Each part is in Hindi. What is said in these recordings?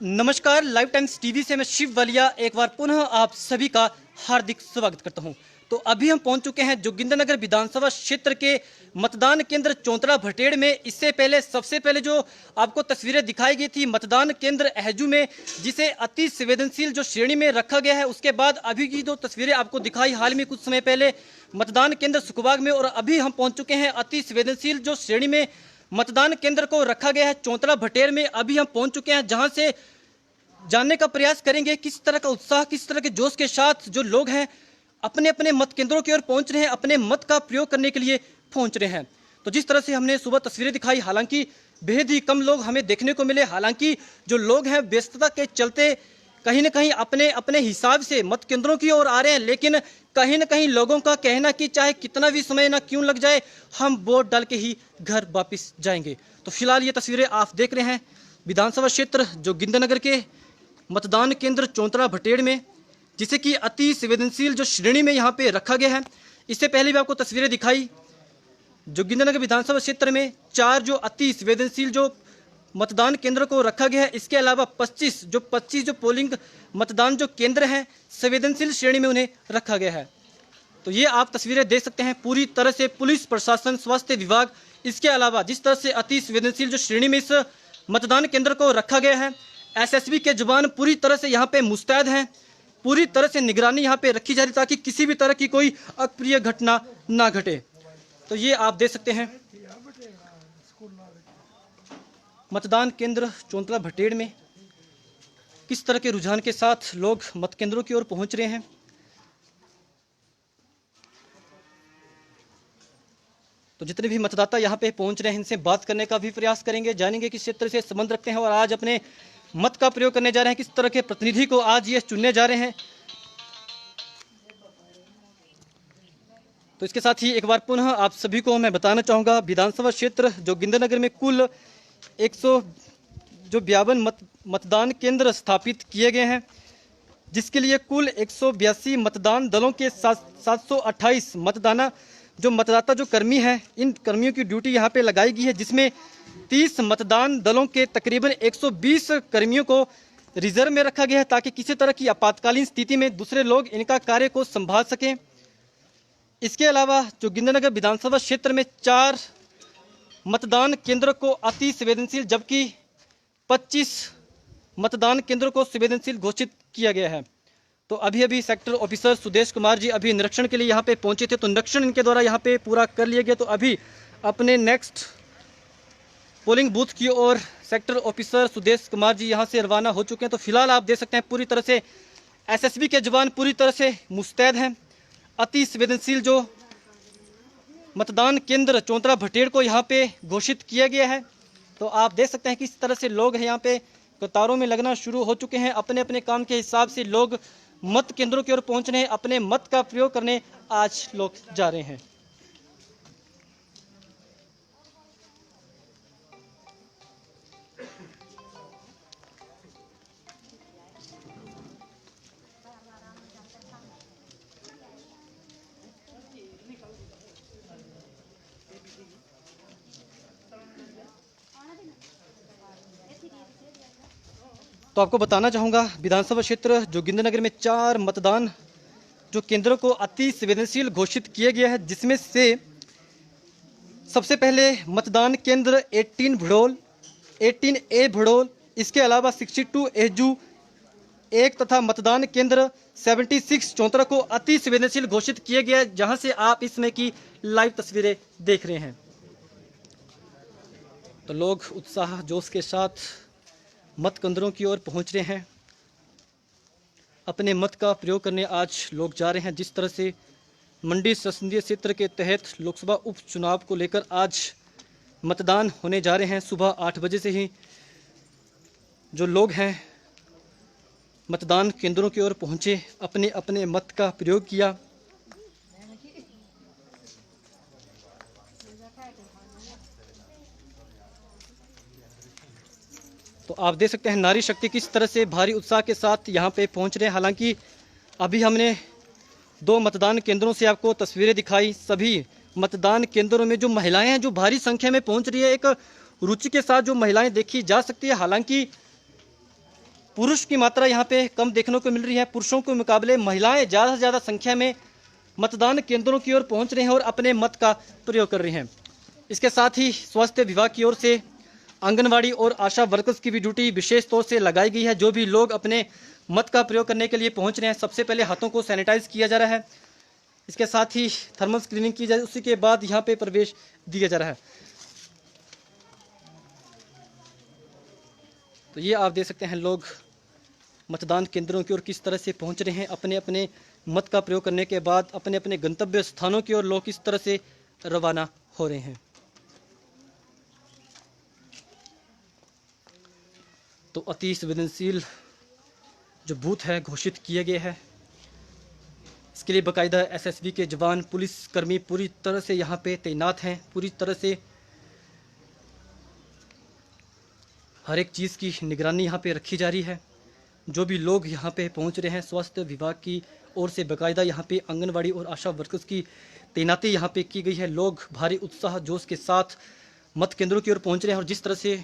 नमस्कार, लाइव टाइम्स टीवी से मैं शिव वालिया एक बार पुनः आप सभी का हार्दिक स्वागत करता हूं। तो अभी हम पहुंच चुके हैं जोगिंद्रनगर विधानसभा क्षेत्र के मतदान केंद्र चौंतरा भटेड़ में। इससे पहले सबसे पहले जो आपको तस्वीरें दिखाई गई थी मतदान केंद्र अहजू में, जिसे अति संवेदनशील जो श्रेणी में रखा गया है। उसके बाद अभी की जो तस्वीरें आपको दिखाई हाल में कुछ समय पहले मतदान केंद्र सुखबाग में, और अभी हम पहुँच चुके हैं अति संवेदनशील जो श्रेणी में मतदान केंद्र को रखा गया है चौंतरा भटेर में। अभी हम पहुंच चुके हैं जहां से जानने का प्रयास करेंगे किस तरह का उत्साह, किस तरह के जोश के साथ जो लोग हैं अपने अपने मत केंद्रों की ओर पहुंच रहे हैं, अपने मत का प्रयोग करने के लिए पहुंच रहे हैं। तो जिस तरह से हमने सुबह तस्वीरें दिखाई, हालांकि बेहद ही कम लोग हमें देखने को मिले। हालांकि जो लोग हैं व्यस्तता के चलते कहीं ना कहीं अपने अपने हिसाब से मत केंद्रों की ओर आ रहे हैं, लेकिन कहीं ना कहीं लोगों का कहना कि चाहे कितना भी समय ना क्यों लग जाए, हम वोट डाल के ही घर वापस जाएंगे। तो फिलहाल ये तस्वीरें आप देख रहे हैं विधानसभा क्षेत्र जोगिंद्रनगर के मतदान केंद्र चौंतरा भटेड़ में, जिसे कि अति संवेदनशील जो श्रेणी में यहाँ पे रखा गया है। इससे पहले भी आपको तस्वीरें दिखाई जोगिंद्रनगर विधानसभा क्षेत्र में 4 जो अति संवेदनशील जो मतदान केंद्र को रखा गया है। इसके अलावा 25 जो पोलिंग मतदान जो केंद्र हैं संवेदनशील श्रेणी में उन्हें रखा गया है। तो ये आप तस्वीरें देख सकते हैं पूरी तरह से पुलिस प्रशासन, स्वास्थ्य विभाग, इसके अलावा जिस तरह से अति संवेदनशील जो श्रेणी में इस मतदान केंद्र को रखा गया है, एसएसबी के जवान पूरी तरह से यहाँ पे मुस्तैद हैं। पूरी तरह से निगरानी यहाँ पे रखी जा रही ताकि किसी भी तरह की कोई अप्रिय घटना ना घटे। तो ये आप देख सकते हैं मतदान केंद्र चौंतरा भटेड़ में किस तरह के रुझान के साथ लोग मत केंद्रों की ओर पहुंच रहे हैं। तो जितने भी मतदाता यहाँ पे पहुंच रहे हैं इनसे बात करने का भी प्रयास करेंगे, जानेंगे किस क्षेत्र से संबंध रखते हैं और आज अपने मत का प्रयोग करने जा रहे हैं, किस तरह के प्रतिनिधि को आज ये चुनने जा रहे हैं। तो इसके साथ ही एक बार पुनः आप सभी को मैं बताना चाहूँगा विधानसभा क्षेत्र जोगिंद्रनगर में कुल 152 मतदान केंद्र स्थापित किए गए हैं, जिसके लिए कुल 182 मतदान दलों के 728 मतदाता जो कर्मी हैं, इन कर्मियों की ड्यूटी यहाँ पे लगाई गई है, जिसमें 30 मतदान दलों के तकरीबन 120 कर्मियों को रिजर्व में रखा गया है ताकि किसी तरह की आपातकालीन स्थिति में दूसरे लोग इनका कार्य को संभाल सकें। इसके अलावा जोगिंद्रनगर विधानसभा क्षेत्र में 4 मतदान केंद्र को अति संवेदनशील जबकि 25 मतदान केंद्रों को संवेदनशील घोषित किया गया है। तो अभी सेक्टर ऑफिसर सुदेश कुमार जी अभी निरीक्षण के लिए यहाँ पे पहुंचे थे, तो निरीक्षण इनके द्वारा यहाँ पे पूरा कर लिया गया। तो अभी अपने नेक्स्ट पोलिंग बूथ की ओर सेक्टर ऑफिसर सुदेश कुमार जी यहाँ से रवाना हो चुके हैं। तो फिलहाल आप देख सकते हैं पूरी तरह से एसएसबी के जवान पूरी तरह से मुस्तैद हैं। अति संवेदनशील जो मतदान केंद्र चौंतरा भटेड़ को यहाँ पे घोषित किया गया है। तो आप देख सकते हैं किस तरह से लोग यहाँ पे कतारों में लगना शुरू हो चुके हैं। अपने अपने काम के हिसाब से लोग मत केंद्रों की ओर पहुँच रहे हैं, अपने मत का प्रयोग करने आज लोग जा रहे हैं। तो आपको बताना चाहूँगा विधानसभा क्षेत्र जोगिंद्रनगर में 4 मतदान जो केंद्रों को अति संवेदनशील घोषित किया गया है, जिसमें से सबसे पहले मतदान केंद्र 18 भड़ोल, 18A भड़ोल, इसके अलावा 62 एहजू 1 तथा मतदान केंद्र 76 चौंतरा को अति संवेदनशील घोषित किया गया है, जहां से आप इस समय की लाइव तस्वीरें देख रहे हैं। तो लोग उत्साह जोश के साथ मत केंद्रों की ओर पहुंच रहे हैं, अपने मत का प्रयोग करने आज लोग जा रहे हैं। जिस तरह से मंडी संसदीय क्षेत्र के तहत लोकसभा उपचुनाव को लेकर आज मतदान होने जा रहे हैं, सुबह 8 बजे से ही जो लोग हैं मतदान केंद्रों की ओर पहुंचे, अपने अपने मत का प्रयोग किया। तो आप देख सकते हैं नारी शक्ति किस तरह से भारी उत्साह के साथ यहाँ पे पहुँच रहे हैं। हालांकि अभी हमने 2 मतदान केंद्रों से आपको तस्वीरें दिखाई। सभी मतदान केंद्रों में जो महिलाएं हैं जो भारी संख्या में पहुँच रही है, एक रुचि के साथ जो महिलाएं देखी जा सकती है। हालांकि पुरुष की मात्रा यहाँ पे कम देखने को मिल रही है। पुरुषों के मुकाबले महिलाएं ज़्यादा से ज़्यादा संख्या में मतदान केंद्रों की ओर पहुंच रहे हैं और अपने मत का प्रयोग कर रहे हैं। इसके साथ ही स्वास्थ्य विभाग की ओर से आंगनवाड़ी और आशा वर्कर्स की भी ड्यूटी विशेष तौर से लगाई गई है। जो भी लोग अपने मत का प्रयोग करने के लिए पहुंच रहे हैं, सबसे पहले हाथों को सैनिटाइज किया जा रहा है। इसके साथ ही थर्मल स्क्रीनिंग की जाए, उसी के बाद यहाँ पे प्रवेश दिया जा रहा है। तो ये आप देख सकते हैं लोग मतदान केंद्रों की ओर किस तरह से पहुंच रहे हैं। अपने अपने मत का प्रयोग करने के बाद अपने अपने गंतव्य स्थानों की ओर लोग किस तरह से रवाना हो रहे हैं। तो अति संवेदनशील जो बूथ है घोषित किए गए हैं, इसके लिए बाकायदा एसएसबी के जवान, पुलिसकर्मी पूरी तरह से यहाँ पे तैनात हैं। पूरी तरह से हर एक चीज़ की निगरानी यहाँ पे रखी जा रही है। जो भी लोग यहाँ पे पहुँच रहे हैं, स्वास्थ्य विभाग की ओर से बाकायदा यहाँ पे आंगनवाड़ी और आशा वर्कर्स की तैनाती यहाँ पे की गई है। लोग भारी उत्साह जोश के साथ मत केंद्रों की ओर पहुँच रहे हैं। और जिस तरह से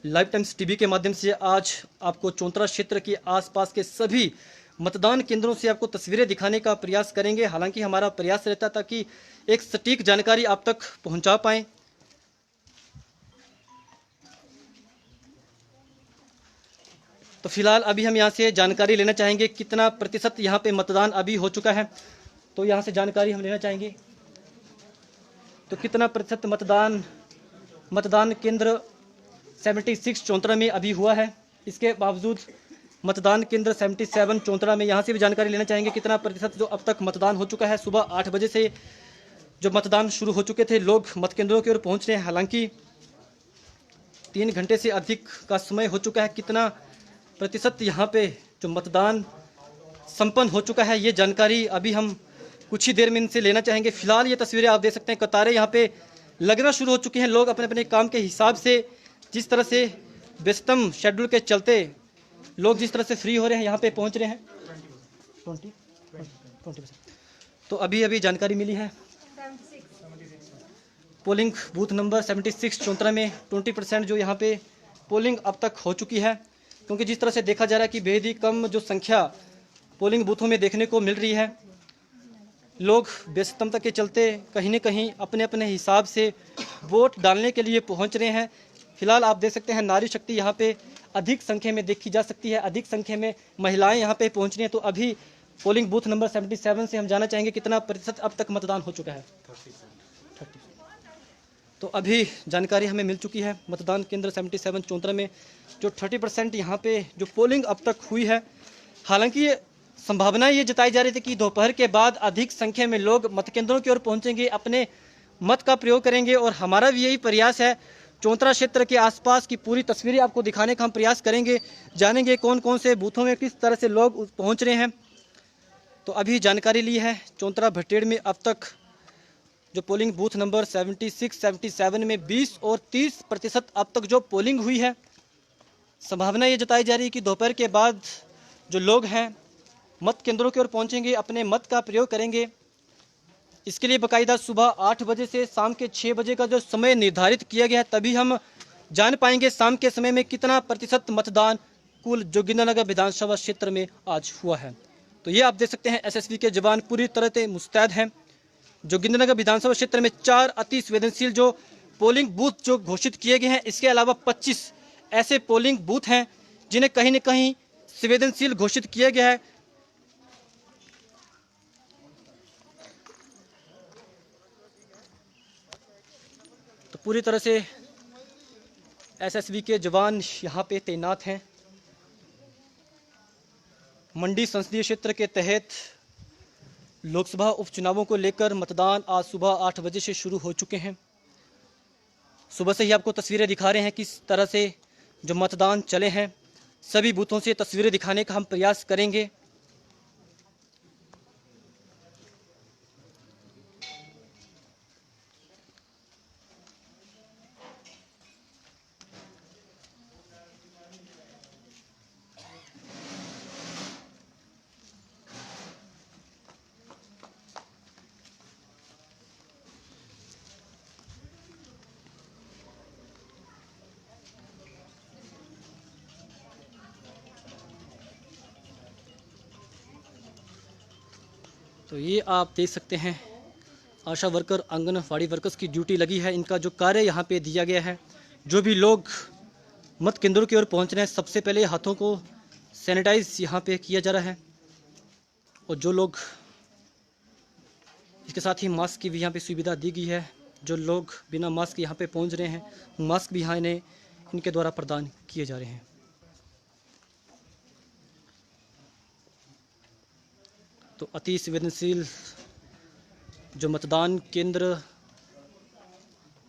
लाइव टाइम्स टीवी के माध्यम से आज आपको चौंतरा क्षेत्र के आसपास के सभी मतदान केंद्रों से आपको तस्वीरें दिखाने का प्रयास करेंगे। हालांकि हमारा प्रयास रहता था कि एक सटीक जानकारी आप तक पहुंचा पाएं। तो फिलहाल अभी हम यहां से जानकारी लेना चाहेंगे कितना प्रतिशत यहां पे मतदान अभी हो चुका है। तो यहां से जानकारी हम लेना चाहेंगे, तो कितना प्रतिशत मतदान केंद्र 76 चौंतरा में अभी हुआ है। इसके बावजूद मतदान केंद्र 77 चौंतरा में, यहाँ से भी जानकारी लेना चाहेंगे कितना प्रतिशत जो अब तक मतदान हो चुका है। सुबह 8 बजे से जो मतदान शुरू हो चुके थे, लोग मत केंद्रों की ओर पहुँच रहे हैं। हालांकि 3 घंटे से अधिक का समय हो चुका है। कितना प्रतिशत यहाँ पे जो मतदान संपन्न हो चुका है, ये जानकारी अभी हम कुछ ही देर में इनसे लेना चाहेंगे। फिलहाल ये तस्वीरें आप देख सकते हैं, कतारें यहाँ पे लगना शुरू हो चुकी हैं। लोग अपने अपने काम के हिसाब से जिस तरह से व्यस्तम शेड्यूल के चलते लोग जिस तरह से फ्री हो रहे हैं, यहाँ पे पहुँच रहे हैं। 20%। तो अभी जानकारी मिली है पोलिंग बूथ नंबर 76 चौंतरा में 20% जो यहाँ पे पोलिंग अब तक हो चुकी है। क्योंकि जिस तरह से देखा जा रहा है कि बेहद ही कम जो संख्या पोलिंग बूथों में देखने को मिल रही है, लोग व्यस्तता के चलते कहीं न कहीं अपने अपने हिसाब से वोट डालने के लिए पहुंच रहे हैं। फिलहाल आप देख सकते हैं नारी शक्ति यहाँ पे अधिक संख्या में देखी जा सकती है, अधिक संख्या में महिलाएं यहाँ पे पहुंच रही हैं। तो अभी पोलिंग बूथ नंबर 77 से हम जानना चाहेंगे कितना प्रतिशत अब तक मतदान हो चुका है। 30। तो अभी जानकारी हमें मिल चुकी है मतदान केंद्र 77 चौंतरा में जो 30% यहाँ पे जो पोलिंग अब तक हुई है। हालांकि संभावना ये जताई जा रही थी कि दोपहर के बाद अधिक संख्या में लोग मत केंद्रों की ओर पहुंचेंगे, अपने मत का प्रयोग करेंगे। और हमारा भी यही प्रयास है, चौंतरा क्षेत्र के आसपास की पूरी तस्वीरें आपको दिखाने का हम प्रयास करेंगे, जानेंगे कौन कौन से बूथों में किस तरह से लोग पहुंच रहे हैं। तो अभी जानकारी ली है चौंतरा भटेड़ में अब तक जो पोलिंग बूथ नंबर 76, 77 में 20 और 30% अब तक जो पोलिंग हुई है। संभावना ये जताई जा रही है कि दोपहर के बाद जो लोग हैं मत केंद्रों की ओर पहुंचेंगे, अपने मत का प्रयोग करेंगे। इसके लिए बाकायदा सुबह 8 बजे से शाम के 6 बजे का जो समय निर्धारित किया गया है, तभी हम जान पाएंगे शाम के समय में कितना प्रतिशत मतदान कुल जोगिंद्रनगर विधानसभा क्षेत्र में आज हुआ है। तो ये आप देख सकते हैं एसएसबी के जवान पूरी तरह से मुस्तैद हैं। जोगिंद्रनगर विधानसभा क्षेत्र में 4 अति संवेदनशील जो पोलिंग बूथ जो घोषित किए गए हैं, इसके अलावा 25 ऐसे पोलिंग बूथ हैं जिन्हें कहीं न कहीं संवेदनशील घोषित किया गया है। तो पूरी तरह से एसएसबी के जवान यहाँ पे तैनात हैं। मंडी संसदीय क्षेत्र के तहत लोकसभा उपचुनावों को लेकर मतदान आज सुबह 8 बजे से शुरू हो चुके हैं। सुबह से ही आपको तस्वीरें दिखा रहे हैं किस तरह से जो मतदान चले हैं। सभी बूथों से तस्वीरें दिखाने का हम प्रयास करेंगे। तो ये आप देख सकते हैं आशा वर्कर, आंगनवाड़ी वर्कर्स की ड्यूटी लगी है। इनका जो कार्य यहाँ पे दिया गया है, जो भी लोग मत केंद्रों की ओर पहुँच रहे हैं, सबसे पहले हाथों को सैनिटाइज यहाँ पे किया जा रहा है। और जो लोग, इसके साथ ही मास्क की भी यहाँ पे सुविधा दी गई है। जो लोग बिना मास्क यहाँ पे पहुँच रहे हैं, मास्क भी यहाँ इनके द्वारा प्रदान किए जा रहे हैं। तो अति संवेदनशील जो मतदान केंद्र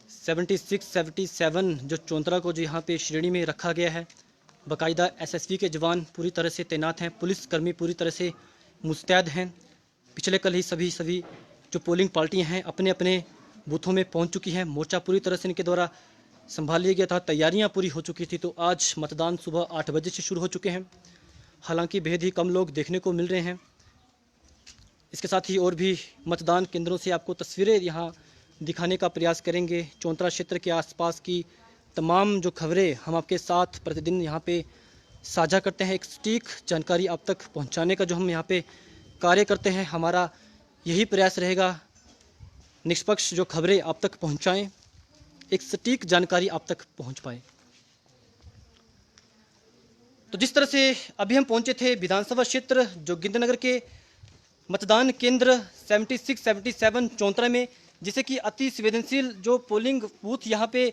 76-77 जो चौंतरा को जो यहाँ पे श्रेणी में रखा गया है, बाकायदा एसएसबी के जवान पूरी तरह से तैनात हैं, पुलिसकर्मी पूरी तरह से मुस्तैद हैं। पिछले कल ही सभी जो पोलिंग पार्टियां हैं अपने अपने बूथों में पहुंच चुकी हैं। मोर्चा पूरी तरह से इनके द्वारा संभाल लिया गया था, तैयारियां पूरी हो चुकी थी। तो आज मतदान सुबह 8 बजे से शुरू हो चुके हैं। हालांकि बेहद ही कम लोग देखने को मिल रहे हैं। इसके साथ ही और भी मतदान केंद्रों से आपको तस्वीरें यहाँ दिखाने का प्रयास करेंगे। चौंतरा क्षेत्र के आसपास की तमाम जो खबरें हम आपके साथ प्रतिदिन यहाँ पे साझा करते हैं। एक सटीक जानकारी आप तक पहुँचाने का जो हम यहाँ पे कार्य करते हैं, हमारा यही प्रयास रहेगा। निष्पक्ष जो खबरें आप तक पहुँचाएँ, एक सटीक जानकारी आप तक पहुँच पाए। तो जिस तरह से अभी हम पहुँचे थे विधानसभा क्षेत्र जोगिंद्रनगर के मतदान केंद्र 76-77 चौंतरा में, जिसे कि अति संवेदनशील जो पोलिंग बूथ यहाँ पे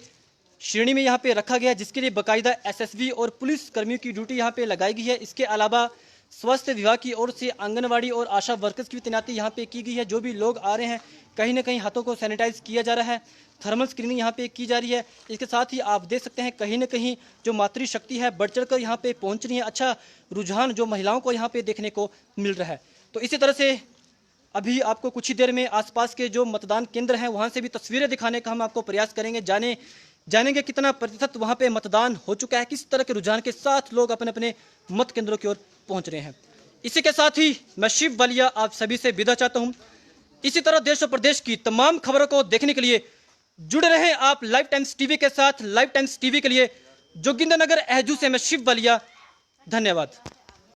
श्रेणी में यहाँ पे रखा गया है, जिसके लिए बाकायदा एसएसबी और पुलिस कर्मियों की ड्यूटी यहाँ पे लगाई गई है। इसके अलावा स्वास्थ्य विभाग की ओर से आंगनवाड़ी और आशा वर्कर्स की भी तैनाती यहाँ पे की गई है। जो भी लोग आ रहे हैं, कहीं ना कहीं हाथों को सैनिटाइज किया जा रहा है, थर्मल स्क्रीनिंग यहाँ पे की जा रही है। इसके साथ ही आप देख सकते हैं कहीं ना कहीं जो मातृशक्ति है बढ़ चढ़ कर यहाँ पे पहुँच रही है। अच्छा रुझान जो महिलाओं को यहाँ पे देखने को मिल रहा है। तो इसी तरह से अभी आपको कुछ ही देर में आसपास के जो मतदान केंद्र हैं वहाँ से भी तस्वीरें दिखाने का हम आपको प्रयास करेंगे। जानेंगे कितना प्रतिशत वहाँ पे मतदान हो चुका है, किस तरह के रुझान के साथ लोग अपने अपने मत केंद्रों की ओर पहुँच रहे हैं। इसी के साथ ही मैं शिव वालिया आप सभी से विदा चाहता हूँ। इसी तरह देश और प्रदेश की तमाम खबरों को देखने के लिए जुड़े रहें आप लाइव टाइम्स टीवी के साथ। लाइव टाइम्स टीवी के लिए जोगिंद्रनगर एहजू से मैं शिव वालिया, धन्यवाद।